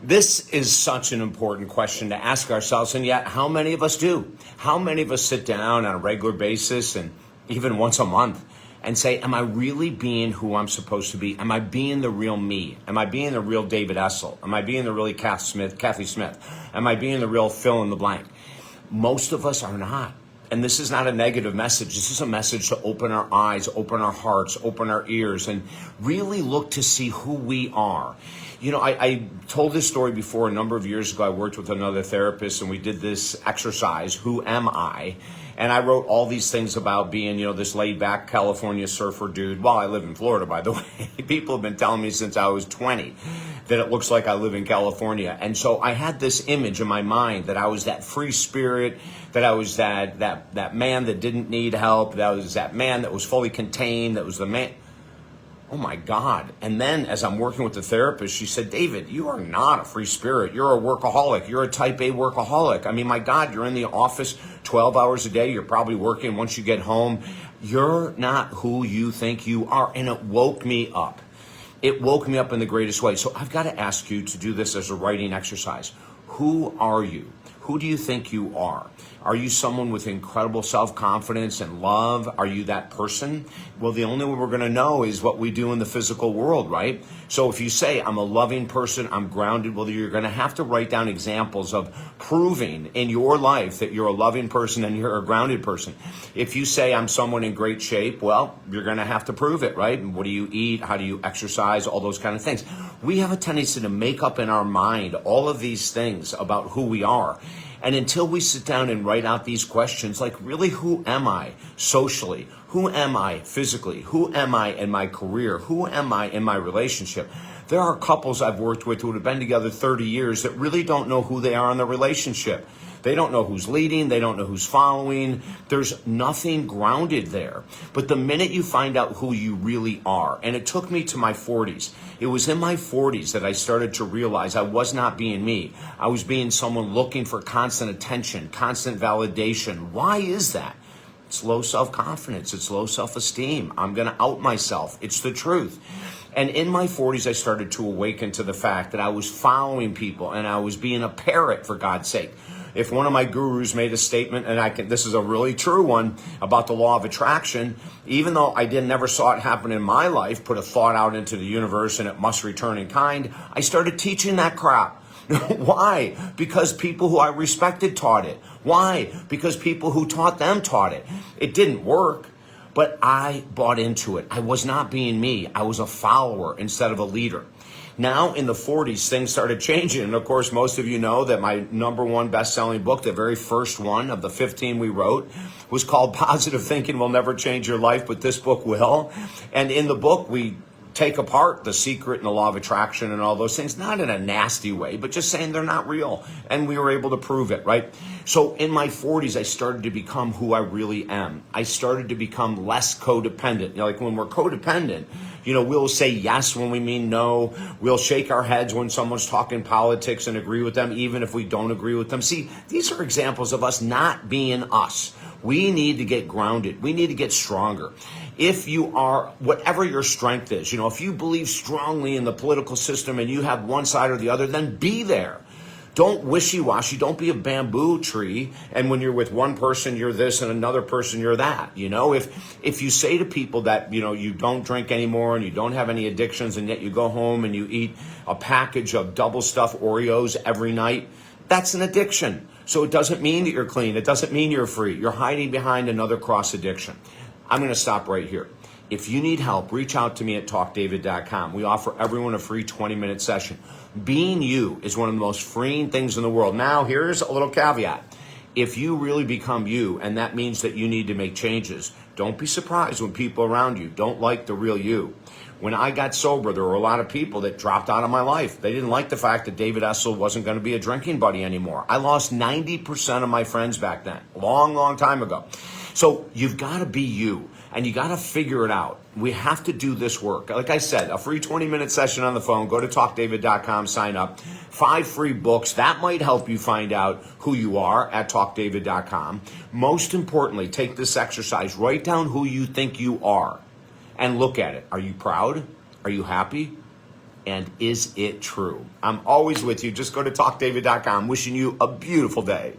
This is such an important question to ask ourselves, and yet how many of us do? How many of us sit down on a regular basis and even once a month and say, am I really being who I'm supposed to be? Am I being the real me? Am I being the real David Essel? Am I being the real Kathy Smith? Am I being the real fill in the blank? Most of us are not. And this is not a negative message. This is a message to open our eyes, open our hearts, open our ears, and really look to see who we are. You know, I told this story before a number of years ago. I worked with another therapist and we did this exercise, who am I? And I wrote all these things about being, this laid back California surfer dude. Well, I live in Florida, by the way. People have been telling me since I was 20 that it looks like I live in California. And so I had this image in my mind that I was that free spirit, that I was that man that didn't need help, that I was that man that was fully contained, that was the man. Oh my God. And then as I'm working with the therapist, she said, David, you are not a free spirit. You're a workaholic. You're a type A workaholic. I mean, my God, you're in the office 12 hours a day. You're probably working once you get home. You're not who you think you are. And it woke me up. It woke me up in the greatest way. So I've got to ask you to do this as a writing exercise. Who are you? Who do you think you are? Are you someone with incredible self-confidence and love? Are you that person? Well, the only way we're going to know is what we do in the physical world, right? So if you say, I'm a loving person, I'm grounded, well, you're going to have to write down examples of proving in your life that you're a loving person and you're a grounded person. If you say, I'm someone in great shape, well, you're going to have to prove it, right? What do you eat? How do you exercise? All those kind of things. We have a tendency to make up in our mind all of these things about who we are. And until we sit down and write out these questions, like really, who am I socially? Who am I physically? Who am I in my career? Who am I in my relationship? There are couples I've worked with who have been together 30 years that really don't know who they are in the relationship. They don't know who's leading. They don't know who's following. There's nothing grounded there. But the minute you find out who you really are, and it took me to my 40s. It was in my 40s that I started to realize I was not being me. I was being someone looking for constant attention, constant validation. Why is that? It's low self-confidence. It's low self-esteem. I'm going to out myself. It's the truth. And in my 40s, I started to awaken to the fact that I was following people and I was being a parrot, for God's sake. If one of my gurus made a statement, and this is a really true one, about the law of attraction, even though I never saw it happen in my life, put a thought out into the universe and it must return in kind, I started teaching that crap. Why? Because people who I respected taught it. Why? Because people who taught them taught it. It didn't work, but I bought into it. I was not being me. I was a follower instead of a leader. Now in the 40s, things started changing. And of course, most of you know that my number one best-selling book, the very first one of the 15 we wrote, was called Positive Thinking Will Never Change Your Life, but this book will. And in the book, we take apart the secret and the law of attraction and all those things, not in a nasty way, but just saying they're not real. And we were able to prove it, right? So in my 40s, I started to become who I really am. I started to become less codependent. Like when we're codependent, we'll say yes when we mean no. We'll shake our heads when someone's talking politics and agree with them, even if we don't agree with them. See, these are examples of us not being us. We need to get grounded. We need to get stronger. If you are, whatever your strength is, if you believe strongly in the political system and you have one side or the other, then be there. Don't wishy-washy. Don't be a bamboo tree. And when you're with one person, you're this, and another person, you're that. If you say to people that, you don't drink anymore and you don't have any addictions, and yet you go home and you eat a package of double stuffed Oreos every night, that's an addiction. So it doesn't mean that you're clean. It doesn't mean you're free. You're hiding behind another cross addiction. I'm going to stop right here. If you need help, reach out to me at talkdavid.com. We offer everyone a free 20-minute session. Being you is one of the most freeing things in the world. Now, here's a little caveat. If you really become you, and that means that you need to make changes, don't be surprised when people around you don't like the real you. When I got sober, there were a lot of people that dropped out of my life. They didn't like the fact that David Essel wasn't going to be a drinking buddy anymore. I lost 90% of my friends back then, long, long time ago. So you've got to be you, and you got to figure it out. We have to do this work. Like I said, a free 20-minute session on the phone. Go to talkdavid.com, sign up. 5 free books. That might help you find out who you are at talkdavid.com. Most importantly, take this exercise. Write down who you think you are and look at it. Are you proud? Are you happy? And is it true? I'm always with you. Just go to talkdavid.com. Wishing you a beautiful day.